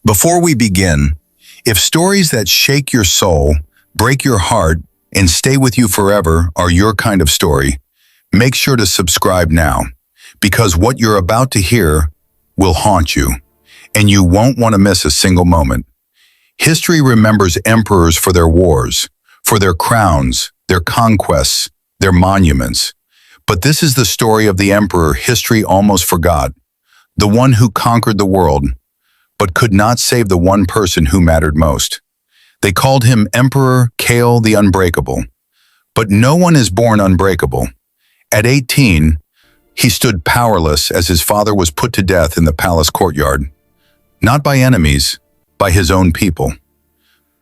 Before we begin, if stories that shake your soul, break your heart, and stay with you forever are your kind of story, make sure to subscribe now, because what you're about to hear will haunt you, and you won't want to miss a single moment. History remembers emperors for their wars, for their crowns, their conquests, their monuments. But this is the story of the emperor history almost forgot, the one who conquered the world, but could not save the one person who mattered most. They called him Emperor Kale the Unbreakable. But no one is born unbreakable. At 18, he stood powerless as his father was put to death in the palace courtyard. Not by enemies, by his own people.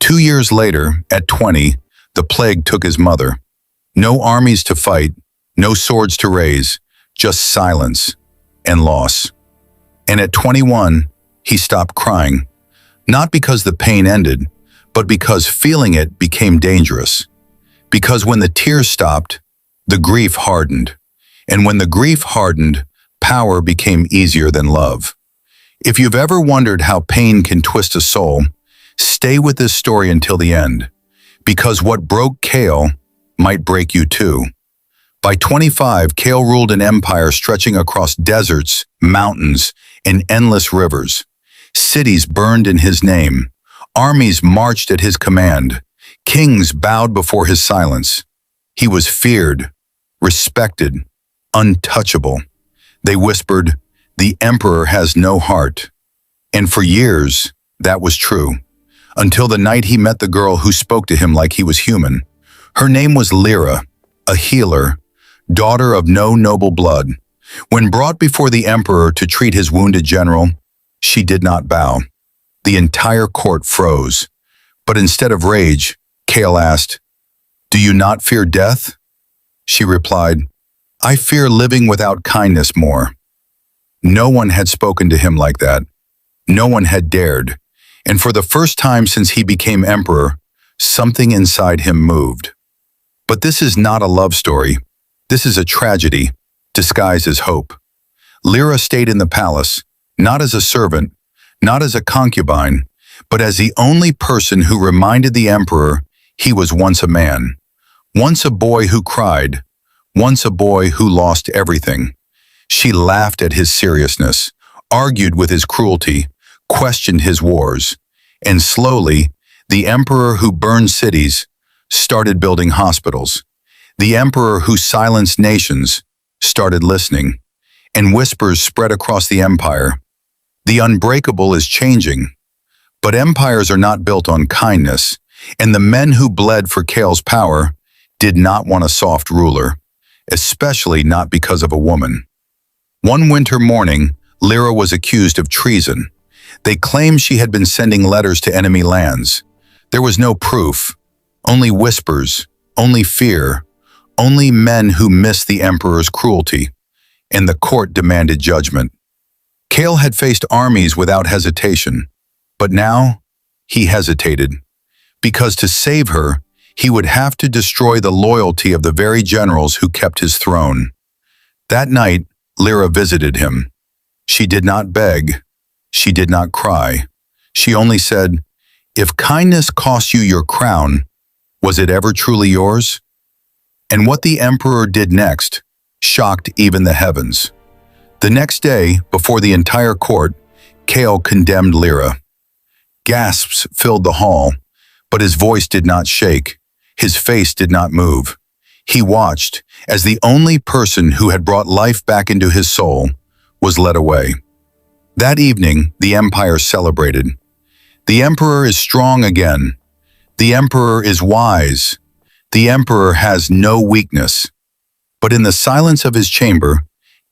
2 years later, at 20, the plague took his mother. No armies to fight, no swords to raise, just silence and loss. And at 21, he stopped crying, not because the pain ended, but because feeling it became dangerous. Because when the tears stopped, the grief hardened. And when the grief hardened, power became easier than love. If you've ever wondered how pain can twist a soul, stay with this story until the end, because what broke Kale might break you too. By 25, Kale ruled an empire stretching across deserts, mountains, and endless rivers. Cities burned in his name. Armies marched at his command. Kings bowed before his silence. He was feared, respected, untouchable. They whispered, "The emperor has no heart." And for years, that was true, until the night he met the girl who spoke to him like he was human. Her name was Lyra, a healer, daughter of no noble blood. When brought before the emperor to treat his wounded general, she did not bow. The entire court froze. But instead of rage, Kale asked, "Do you not fear death?" She replied, "I fear living without kindness more." No one had spoken to him like that. No one had dared. And for the first time since he became emperor, something inside him moved. But this is not a love story. This is a tragedy, disguised as hope. Lyra stayed in the palace, not as a servant, not as a concubine, but as the only person who reminded the emperor he was once a man, once a boy who cried, once a boy who lost everything. She laughed at his seriousness, argued with his cruelty, questioned his wars, and slowly, the emperor who burned cities started building hospitals. The emperor who silenced nations started listening, and whispers spread across the empire. The unbreakable is changing, but empires are not built on kindness, and the men who bled for Kale's power did not want a soft ruler, especially not because of a woman. One winter morning, Lyra was accused of treason. They claimed she had been sending letters to enemy lands. There was no proof, only whispers, only fear, only men who missed the emperor's cruelty, and the court demanded judgment. Kale had faced armies without hesitation, but now he hesitated, because to save her, he would have to destroy the loyalty of the very generals who kept his throne. That night, Lyra visited him. She did not beg. She did not cry. She only said, "If kindness cost you your crown, was it ever truly yours?" And what the emperor did next shocked even the heavens. The next day, before the entire court, Kale condemned Lyra. Gasps filled the hall, but his voice did not shake. His face did not move. He watched as the only person who had brought life back into his soul was led away. That evening, the empire celebrated. The emperor is strong again. The emperor is wise. The emperor has no weakness. But in the silence of his chamber,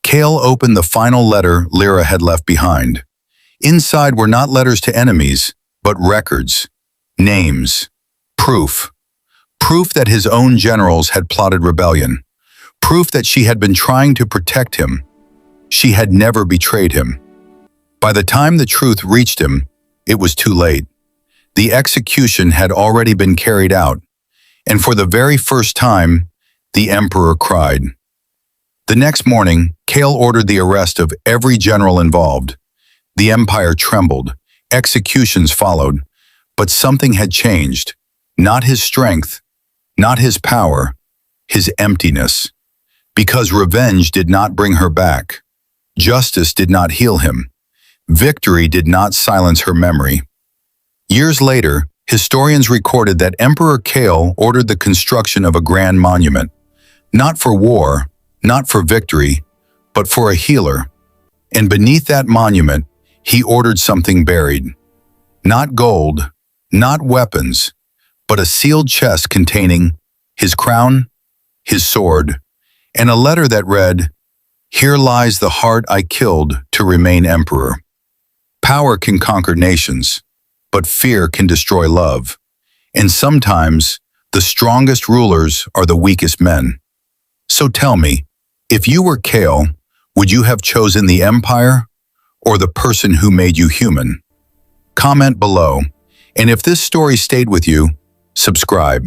Kale opened the final letter Lyra had left behind. Inside were not letters to enemies, but records, names, proof. Proof that his own generals had plotted rebellion. Proof that she had been trying to protect him. She had never betrayed him. By the time the truth reached him, it was too late. The execution had already been carried out, and for the very first time, the emperor cried. The next morning, Kale ordered the arrest of every general involved. The empire trembled. Executions followed, but something had changed. Not his strength, not his power, his emptiness. Because revenge did not bring her back. Justice did not heal him. Victory did not silence her memory. Years later, historians recorded that Emperor Kale ordered the construction of a grand monument, not for war, not for victory, but for a healer. And beneath that monument, he ordered something buried. Not gold, not weapons, but a sealed chest containing his crown, his sword, and a letter that read, "Here lies the heart I killed to remain emperor." Power can conquer nations, but fear can destroy love. And sometimes, the strongest rulers are the weakest men. So tell me, if you were Kale, would you have chosen the empire or the person who made you human? Comment below, and if this story stayed with you, subscribe.